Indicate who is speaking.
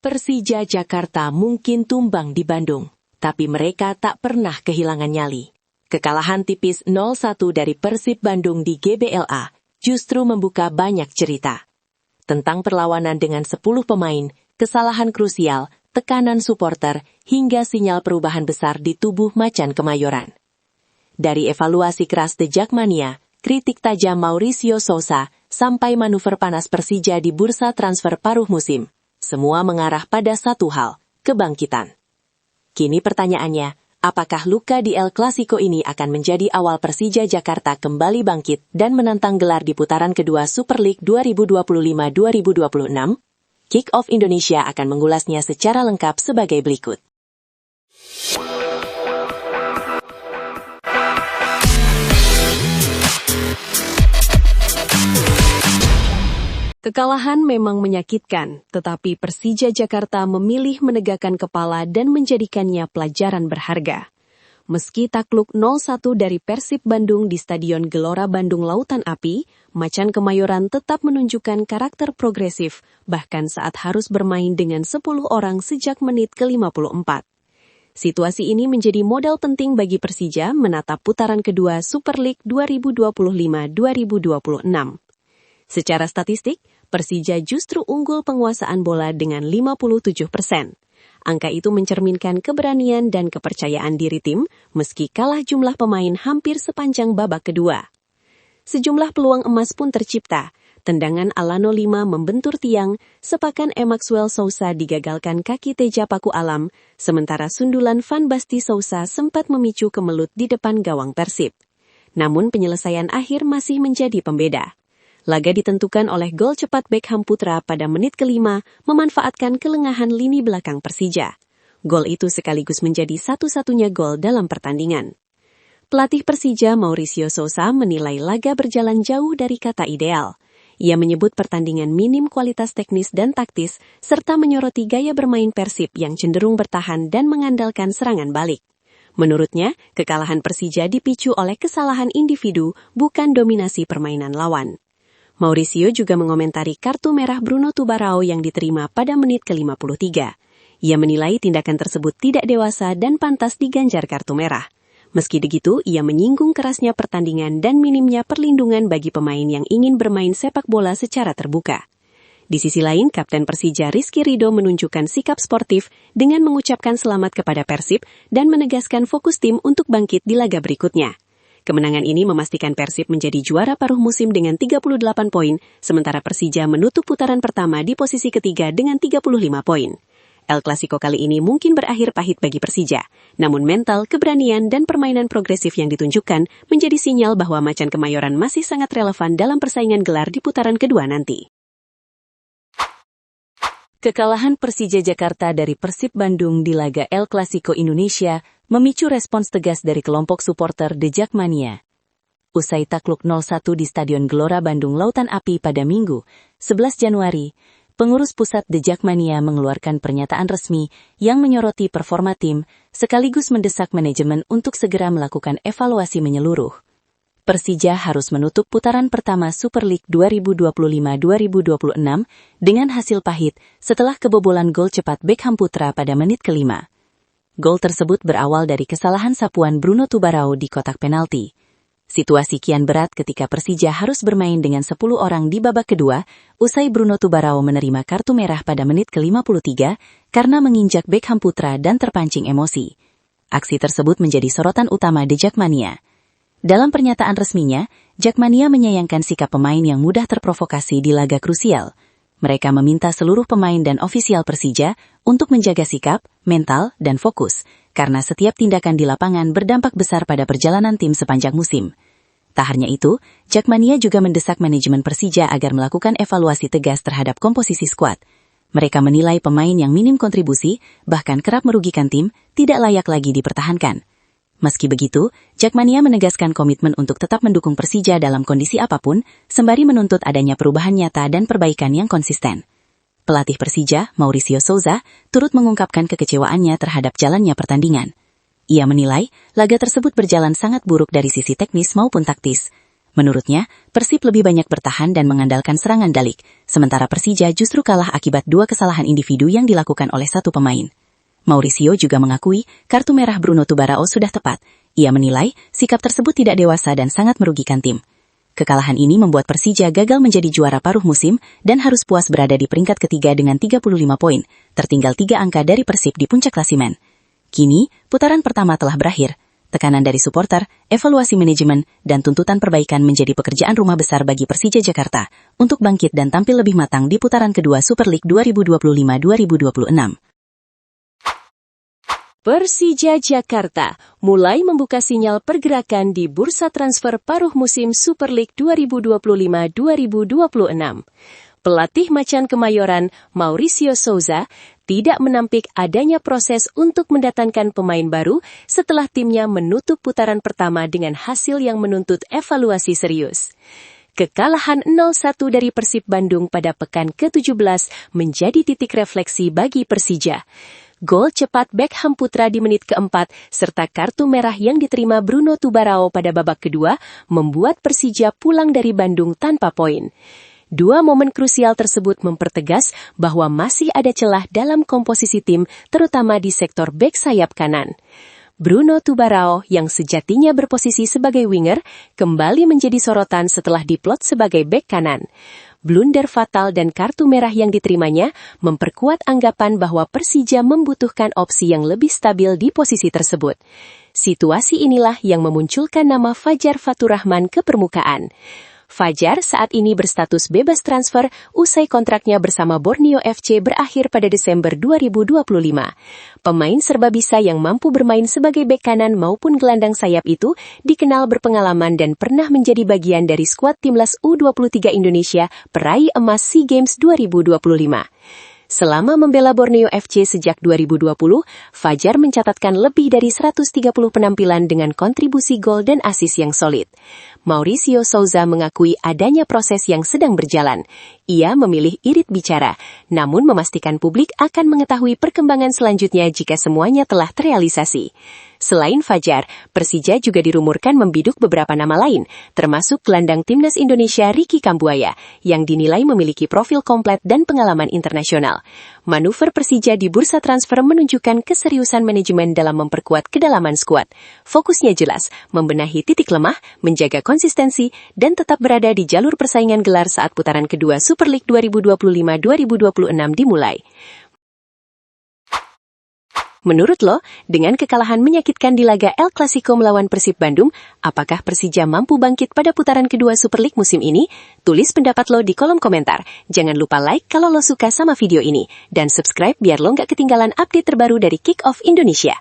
Speaker 1: Persija Jakarta mungkin tumbang di Bandung, tapi mereka tak pernah kehilangan nyali. Kekalahan tipis 0-1 dari Persib Bandung di GBLA justru membuka banyak cerita. Tentang perlawanan dengan 10 pemain, kesalahan krusial, tekanan supporter, hingga sinyal perubahan besar di tubuh Macan Kemayoran. Dari evaluasi keras The Jackmania, kritik tajam Mauricio Sousa, sampai manuver panas Persija di bursa transfer paruh musim, semua mengarah pada satu hal, kebangkitan. Kini pertanyaannya, apakah luka di El Clasico ini akan menjadi awal Persija Jakarta kembali bangkit dan menantang gelar di putaran kedua Super League 2025-2026? Kick-Off Indonesia akan mengulasnya secara lengkap sebagai berikut. Kekalahan memang menyakitkan, tetapi Persija Jakarta memilih menegakkan kepala dan menjadikannya pelajaran berharga. Meski takluk 0-1 dari Persib Bandung di Stadion Gelora Bandung Lautan Api, Macan Kemayoran tetap menunjukkan karakter progresif, bahkan saat harus bermain dengan 10 orang sejak menit ke-54. Situasi ini menjadi modal penting bagi Persija menatap putaran kedua Super League 2025-2026. Secara statistik, Persija justru unggul penguasaan bola dengan 57%. Angka itu mencerminkan keberanian dan kepercayaan diri tim, meski kalah jumlah pemain hampir sepanjang babak kedua. Sejumlah peluang emas pun tercipta. Tendangan Alano 5 membentur tiang, sepakan Maxwell Sousa digagalkan kaki Teja Paku Alam, sementara sundulan Van Basti Sousa sempat memicu kemelut di depan gawang Persib. Namun penyelesaian akhir masih menjadi pembeda. Laga ditentukan oleh gol cepat Beckham Putra pada menit ke-5 memanfaatkan kelengahan lini belakang Persija. Gol itu sekaligus menjadi satu-satunya gol dalam pertandingan. Pelatih Persija Mauricio Sousa menilai laga berjalan jauh dari kata ideal. Ia menyebut pertandingan minim kualitas teknis dan taktis, serta menyoroti gaya bermain Persib yang cenderung bertahan dan mengandalkan serangan balik. Menurutnya, kekalahan Persija dipicu oleh kesalahan individu, bukan dominasi permainan lawan. Mauricio juga mengomentari kartu merah Bruno Tubarao yang diterima pada menit ke-53. Ia menilai tindakan tersebut tidak dewasa dan pantas diganjar kartu merah. Meski begitu, ia menyinggung kerasnya pertandingan dan minimnya perlindungan bagi pemain yang ingin bermain sepak bola secara terbuka. Di sisi lain, Kapten Persija Rizky Ridho menunjukkan sikap sportif dengan mengucapkan selamat kepada Persib dan menegaskan fokus tim untuk bangkit di laga berikutnya. Kemenangan ini memastikan Persib menjadi juara paruh musim dengan 38 poin, sementara Persija menutup putaran pertama di posisi ketiga dengan 35 poin. El Clasico kali ini mungkin berakhir pahit bagi Persija, namun mental, keberanian, dan permainan progresif yang ditunjukkan menjadi sinyal bahwa Macan Kemayoran masih sangat relevan dalam persaingan gelar di putaran kedua nanti. Kekalahan Persija Jakarta dari Persib Bandung di laga El Clasico Indonesia memicu respons tegas dari kelompok supporter The Jackmania. Usai takluk 0-1 di Stadion Gelora Bandung Lautan Api pada Minggu, 11 Januari, pengurus pusat The Jackmania mengeluarkan pernyataan resmi yang menyoroti performa tim, sekaligus mendesak manajemen untuk segera melakukan evaluasi menyeluruh. Persija harus menutup putaran pertama Super League 2025-2026 dengan hasil pahit setelah kebobolan gol cepat Beckham Putra pada menit ke-5. Gol tersebut berawal dari kesalahan sapuan Bruno Tubarao di kotak penalti. Situasi kian berat ketika Persija harus bermain dengan 10 orang di babak kedua, usai Bruno Tubarao menerima kartu merah pada menit ke-53 karena menginjak Beckham Putra dan terpancing emosi. Aksi tersebut menjadi sorotan utama The Jackmania. Dalam pernyataan resminya, Jackmania menyayangkan sikap pemain yang mudah terprovokasi di laga krusial. Mereka meminta seluruh pemain dan ofisial Persija untuk menjaga sikap, mental, dan fokus, karena setiap tindakan di lapangan berdampak besar pada perjalanan tim sepanjang musim. Tak hanya itu, Jackmania juga mendesak manajemen Persija agar melakukan evaluasi tegas terhadap komposisi skuad. Mereka menilai pemain yang minim kontribusi, bahkan kerap merugikan tim, tidak layak lagi dipertahankan. Meski begitu, Jackmania menegaskan komitmen untuk tetap mendukung Persija dalam kondisi apapun, sembari menuntut adanya perubahan nyata dan perbaikan yang konsisten. Pelatih Persija, Mauricio Sousa, turut mengungkapkan kekecewaannya terhadap jalannya pertandingan. Ia menilai, laga tersebut berjalan sangat buruk dari sisi teknis maupun taktis.
Speaker 2: Menurutnya, Persib lebih banyak bertahan dan mengandalkan serangan balik, sementara Persija justru kalah akibat 2 kesalahan individu yang dilakukan oleh satu pemain. Mauricio juga mengakui kartu merah Bruno Tubarao sudah tepat. Ia menilai sikap tersebut tidak dewasa dan sangat merugikan tim. Kekalahan ini membuat Persija gagal menjadi juara paruh musim dan harus puas berada di peringkat ketiga dengan 35 poin, tertinggal 3 angka dari Persib di puncak klasemen. Kini, putaran pertama telah berakhir. Tekanan dari supporter, evaluasi manajemen, dan tuntutan perbaikan menjadi pekerjaan rumah besar bagi Persija Jakarta untuk bangkit dan tampil lebih matang di putaran kedua Super League 2025-2026.
Speaker 1: Persija Jakarta mulai membuka sinyal pergerakan di bursa transfer paruh musim Super League 2025-2026. Pelatih Macan Kemayoran, Mauricio Souza, tidak menampik adanya proses untuk mendatangkan pemain baru setelah timnya menutup putaran pertama dengan hasil yang menuntut evaluasi serius. Kekalahan 0-1 dari Persib Bandung pada pekan ke-17 menjadi titik refleksi bagi Persija. Gol cepat Beckham Putra di menit keempat serta kartu merah yang diterima Bruno Tubarao pada babak kedua membuat Persija pulang dari Bandung tanpa poin. 2 momen krusial tersebut mempertegas bahwa masih ada celah dalam komposisi tim, terutama di sektor bek sayap kanan. Bruno Tubarao yang sejatinya berposisi sebagai winger, kembali menjadi sorotan setelah diplot sebagai bek kanan. Blunder fatal dan kartu merah yang diterimanya memperkuat anggapan bahwa Persija membutuhkan opsi yang lebih stabil di posisi tersebut. Situasi inilah yang memunculkan nama Fajar Faturrahman ke permukaan. Fajar saat ini berstatus bebas transfer usai kontraknya bersama Borneo FC berakhir pada Desember 2025. Pemain serbabisa yang mampu bermain sebagai bek kanan maupun gelandang sayap itu dikenal berpengalaman dan pernah menjadi bagian dari skuad timnas U23 Indonesia peraih emas SEA Games 2025. Selama membela Borneo FC sejak 2020, Fajar mencatatkan lebih dari 130 penampilan dengan kontribusi gol dan assist yang solid. Mauricio Souza mengakui adanya proses yang sedang berjalan. Ia memilih irit bicara, namun memastikan publik akan mengetahui perkembangan selanjutnya jika semuanya telah terrealisasi. Selain Fajar, Persija juga dirumorkan membiduk beberapa nama lain, termasuk gelandang timnas Indonesia Ricky Kambuaya, yang dinilai memiliki profil komplit dan pengalaman internasional. Manuver Persija di bursa transfer menunjukkan keseriusan manajemen dalam memperkuat kedalaman skuad. Fokusnya jelas, membenahi titik lemah, menjaga konsistensi, dan tetap berada di jalur persaingan gelar saat putaran kedua Super League 2025-2026 dimulai. Menurut lo, dengan kekalahan menyakitkan di laga El Clasico melawan Persib Bandung, apakah Persija mampu bangkit pada putaran kedua Super League musim ini? Tulis pendapat lo di kolom komentar. Jangan lupa like kalau lo suka sama video ini. Dan subscribe biar lo nggak ketinggalan update terbaru dari Kick Off Indonesia.